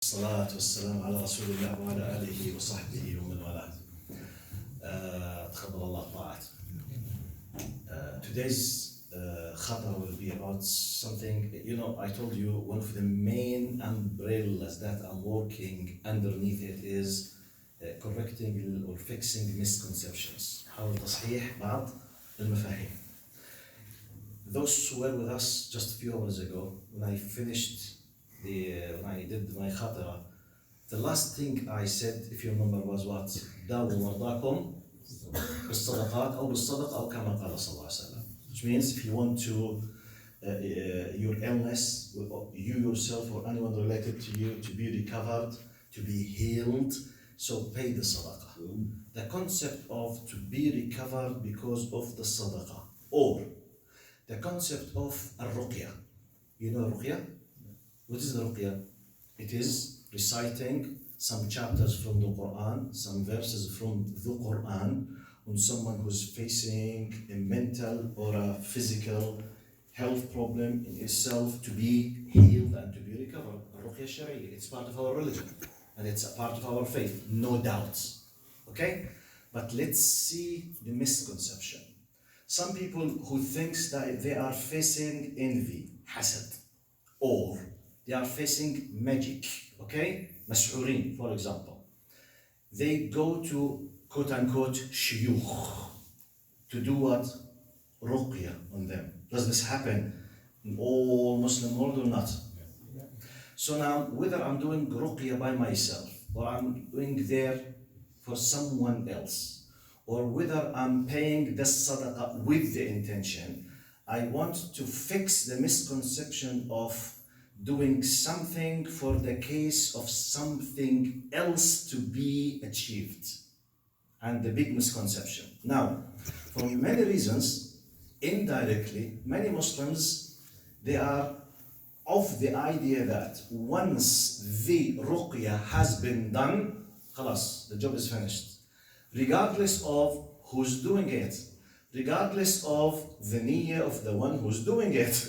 الصلاة والسلام على رسول الله وعلى آله وصحبه ومن والاه. تقبل الله طاعت. Today's khutbah will be about something, I told you one of the main umbrellas that I'm working underneath it is correcting or fixing misconceptions. حاول تصحيح بعض المفاهيم. Those who were with us just a few hours ago, when I did my khatara, the last thing I said, if you remember, was what? داووا مرضاكم بالصدقات أو بالصدقة أو كما قال صلى الله عليه وسلم. Which means if you want to your illness, you yourself or anyone related to you to be recovered, to be healed, so pay the sadaqah. The concept of to be recovered because of the sadaqah, or the concept of al-ruqya. You know ruqya? What is the ruqya? It is reciting some chapters from the Quran, some verses from the Quran, on someone who's facing a mental or a physical health problem in itself to be healed and to be recovered. Ruqya Sharia, it's part of our religion and it's a part of our faith, no doubt. Okay? But let's see the misconception. Some people who think that they are facing envy, hasad, or they are facing magic, okay? Mas'urin, for example. They go to quote-unquote shuyukh to do what? Ruqya on them. Does this happen in all Muslim world or not? So now, whether I'm doing ruqya by myself, or I'm doing there for someone else, or whether I'm paying the sadaqah with the intention, I want to fix the misconception of doing something for the case of something else to be achieved. And the big misconception. Now, for many reasons, indirectly, many Muslims, they are of the idea that once the ruqya has been done, khalas, the job is finished. Regardless of who's doing it, regardless of the niyyah of the one who's doing it,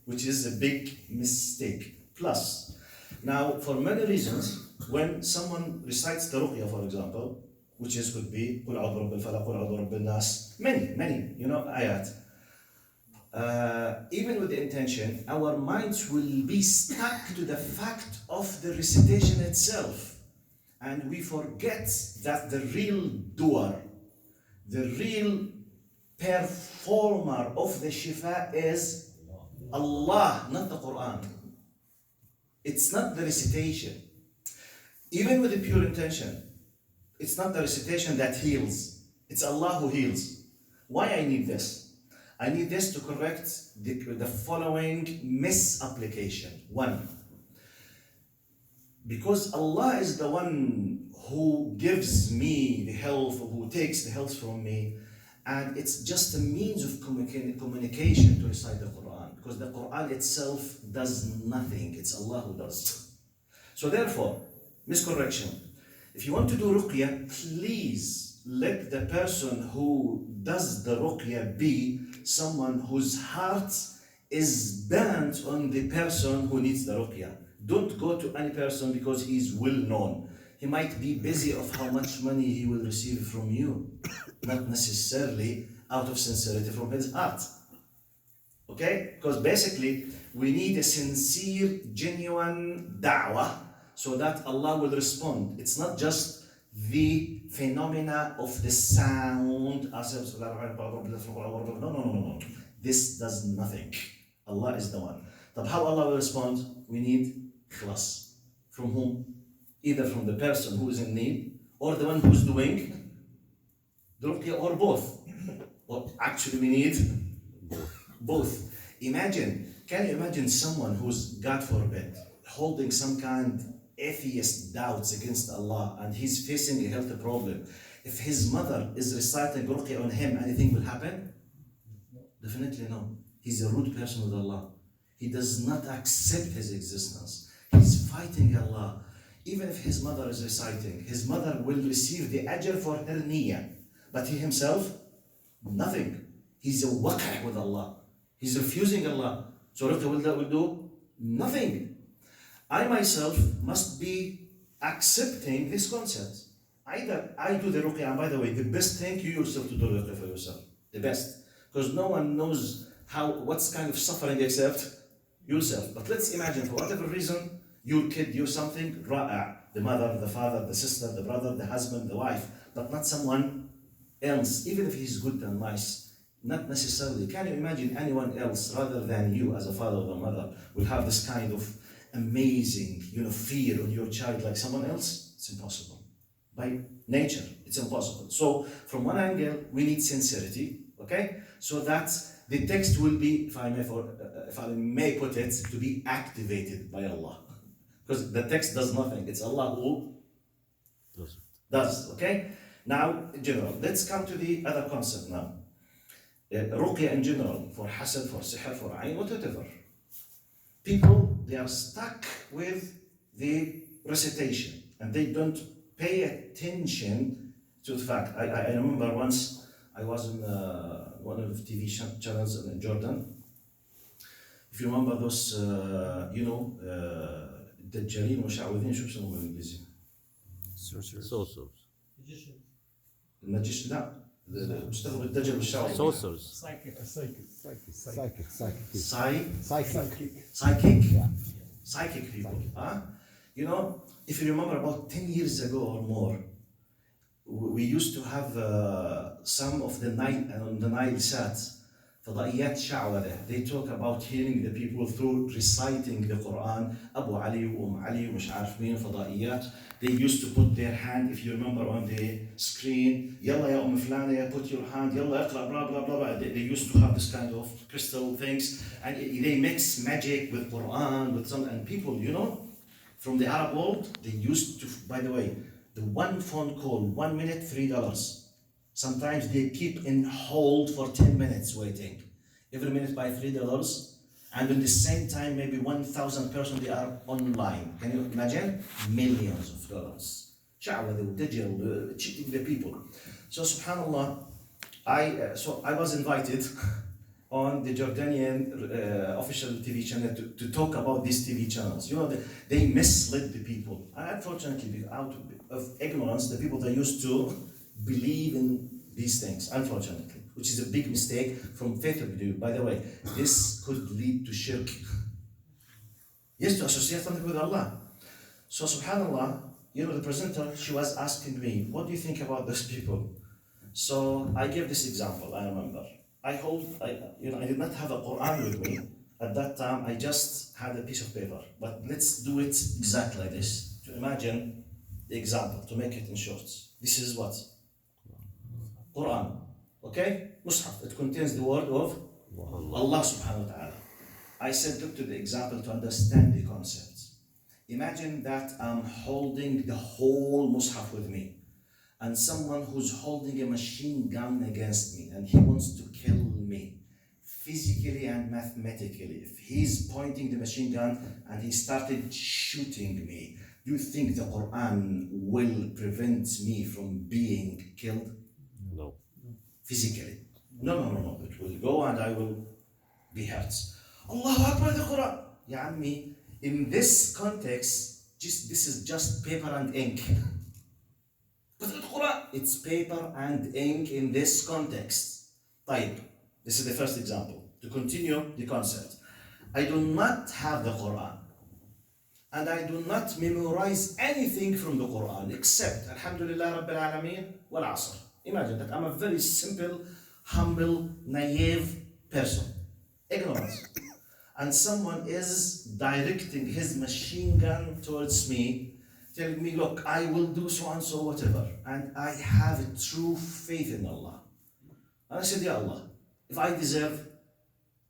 which is a big mistake. Plus, now for many reasons, when someone recites the ruqya, for example, which could be قُلْ أَعُوذُ بِرَبِّ الْفَلَقِ قُلْ أَعُوذُ بِرَبِّ النَّاسِ, many, ayat. Even with the intention, our minds will be stuck to the fact of the recitation itself. And we forget that the real doer, the real performer of the shifa is Allah, not the Quran. It's not the recitation. Even with the pure intention, it's not the recitation that heals. It's Allah who heals. Why I need this? I need this to correct the following misapplication. One, because Allah is the one who gives me the health, or who takes the health from me, and it's just a means of communication to recite the Quran, because the Quran itself does nothing, it's Allah who does. So therefore, miscorrection. If you want to do ruqya, please let the person who does the ruqya be someone whose heart is bent on the person who needs the ruqya. Don't go to any person because he's well known. He might be busy of how much money he will receive from you, not necessarily out of sincerity from his heart. Okay? Because basically, we need a sincere, genuine da'wah so that Allah will respond. It's not just the phenomena of the sound. No. This does nothing. Allah is the one. But how Allah will respond? We need ikhlas. From whom? Either from the person who is in need, or the one who's doing the ruqya, or both. Or actually we need both. Can you imagine someone who's, God forbid, holding some kind atheist doubts against Allah, and he's facing a health problem? If his mother is reciting ruqya on him, anything will happen? Definitely no. He's a rude person with Allah. He does not accept his existence. He's fighting Allah. Even if his mother is reciting, his mother will receive the ajr for her niyyah. But he himself, nothing. He's a waqi' with Allah. He's refusing Allah. So ruqya will do nothing. I myself must be accepting this concept. Either I do the ruqya, and by the way, the best thing you yourself to do the ruqya for yourself. The best. Because no one knows what's kind of suffering except yourself. But let's imagine, for whatever reason, your kid do something, the mother, the father, the sister, the brother, the husband, the wife, but not someone else, even if he's good and nice. Not necessarily. Can you imagine anyone else rather than you as a father or a mother will have this kind of amazing, fear on your child like someone else? It's impossible. By nature, it's impossible. So from one angle, we need sincerity, okay? So that the text will be, if I may put it, to be activated by Allah. Because the text does nothing. It's Allah who does, okay? Now, in general, let's come to the other concept now. Ruqya in general, for hasad, for sihr, for ayn, whatever. People, they are stuck with the recitation and they don't pay attention to the fact. I remember once I was in one of the TV channels in Jordan. If you remember those, الدجالين والمشعوذين شو بسموهم بالانجليزي؟ Sorcerers. المجيش لا بيشتغلوا بالدجل والشعوذ. Sorcerers. Psychic people. Huh? If you remember about 10 years ago or more, we used to have some of the Nile sats, فضائيات شعوذة. They talk about healing the people through reciting the Quran. Abu Ali, Ali, مش عارف مين فضائيات. They used to put their hand, if you remember, on the screen. يلا يا فلانة, put your hand. يلا اقرأ blah blah blah. They used to have this kind of crystal things, and they mix magic with Quran, with some, and people, from the Arab world, they used to. By the way, the one phone call, 1 minute, $3. Sometimes they keep in hold for 10 minutes waiting. Every minute by $3. And at the same time, maybe 1,000 persons, they are online. Can you imagine? Millions of dollars. Sha'wad, dajjal, cheating the people. So subhanAllah, I was invited on the Jordanian official TV channel to talk about these TV channels. They misled the people. And unfortunately, out of ignorance, the people that used to believe in these things, unfortunately, which is a big mistake from faith of you. By the way, this could lead to shirk. Yes, to associate something with Allah. So subhanAllah, the presenter, she was asking me, what do you think about those people? So I gave this example, I remember. I did not have a Quran with me. At that time, I just had a piece of paper. But let's do it exactly like this. To imagine the example, to make it in short. This is what? Quran. Okay? Mus'haf. It contains the word of Allah subhanahu wa ta'ala. I said, look to the example to understand the concept. Imagine that I'm holding the whole Mus'haf with me, and someone who's holding a machine gun against me, and he wants to kill me, physically and mathematically. If he's pointing the machine gun and he started shooting me, do you think the Quran will prevent me from being killed? No. Physically. No. It will go and I will be hurt. Allahu Akbar, the Quran. Ya Ammi, in this context, this is just paper and ink. But the Quran, it's paper and ink in this context. Type. This is the first example. To continue the concept. I do not have the Quran. And I do not memorize anything from the Quran except Alhamdulillah Rabbil Alameen wal Asr. Imagine that I'm a very simple, humble, naive person. Ignorant. And someone is directing his machine gun towards me, telling me, look, I will do so and so, whatever. And I have a true faith in Allah. And I said, Ya Allah, if I deserve,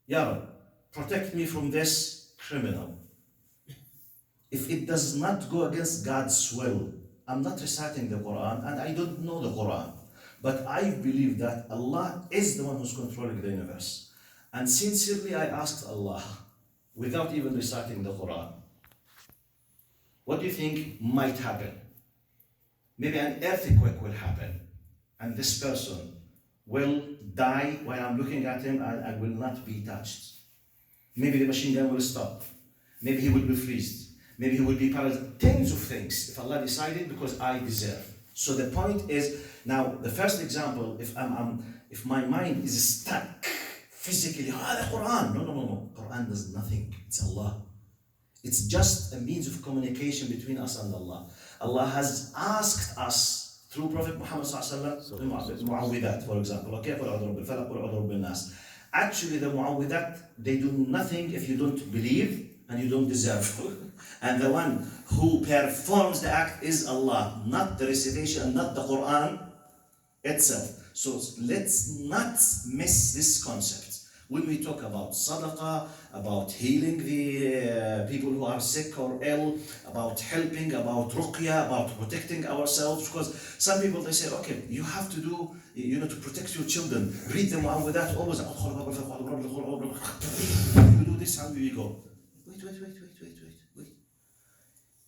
Ya Rab, protect me from this criminal. If it does not go against God's will, I'm not reciting the Quran and I don't know the Quran. But I believe that Allah is the one who's controlling the universe. And sincerely I asked Allah, without even reciting the Quran, what do you think might happen? Maybe an earthquake will happen, and this person will die while I'm looking at him and I will not be touched. Maybe the machine gun will stop. Maybe he will be freezed. Maybe he will be paralyzed. Tens of things if Allah decided because I deserve. So the point is, now the first example, if my mind is stuck physically, the Quran. No. Quran does nothing. It's Allah. It's just a means of communication between us and Allah. Allah has asked us through Prophet Muhammad Mu'awwidat, for example. Okay, actually, the Mu'awwidat, they do nothing if you don't believe and you don't deserve. And the one who performs the act is Allah, not the recitation, not the Quran itself. So let's not miss this concept. When we talk about sadaqah, about healing the people who are sick or ill, about helping, about ruqya, about protecting ourselves, because some people, they say, okay, you have to do, to protect your children, read the Mu'awwidat, always, you do this, and you go, wait.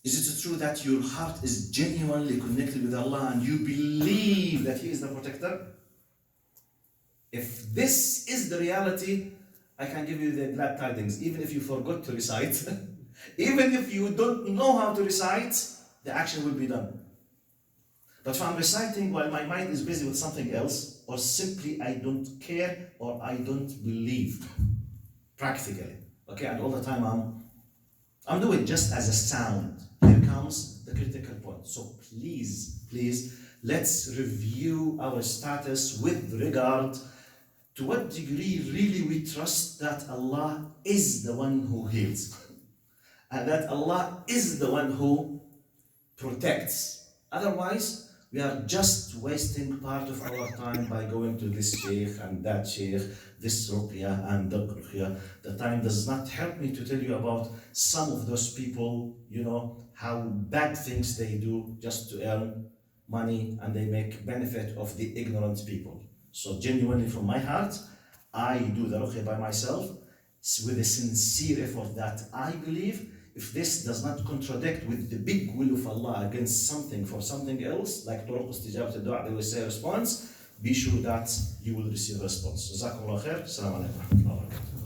Is it true that your heart is genuinely connected with Allah and you believe that He is the protector? If this is the reality, I can give you the glad tidings. Even if you forgot to recite, even if you don't know how to recite, the action will be done. But if I'm reciting while my mind is busy with something else, or simply I don't care or I don't believe, practically, okay, and all the time I'm doing just as a sound. Here comes the critical point. So please, let's review our status with regard to what degree really we trust that Allah is the one who heals and that Allah is the one who protects. Otherwise, we are just wasting part of our time by going to this sheikh and that sheikh, this ruqya and that ruqya. The time does not help me to tell you about some of those people, how bad things they do just to earn money, and they make benefit of the ignorant people. So genuinely from my heart, I do the ruqya by myself with a sincere effort that I believe if this does not contradict with the big will of Allah against something for something else, like طرق استجابة الدعاء, they will say response, be sure that you will receive response. جزاكم الله خير. السلام عليكم ورحمة الله وبركاته.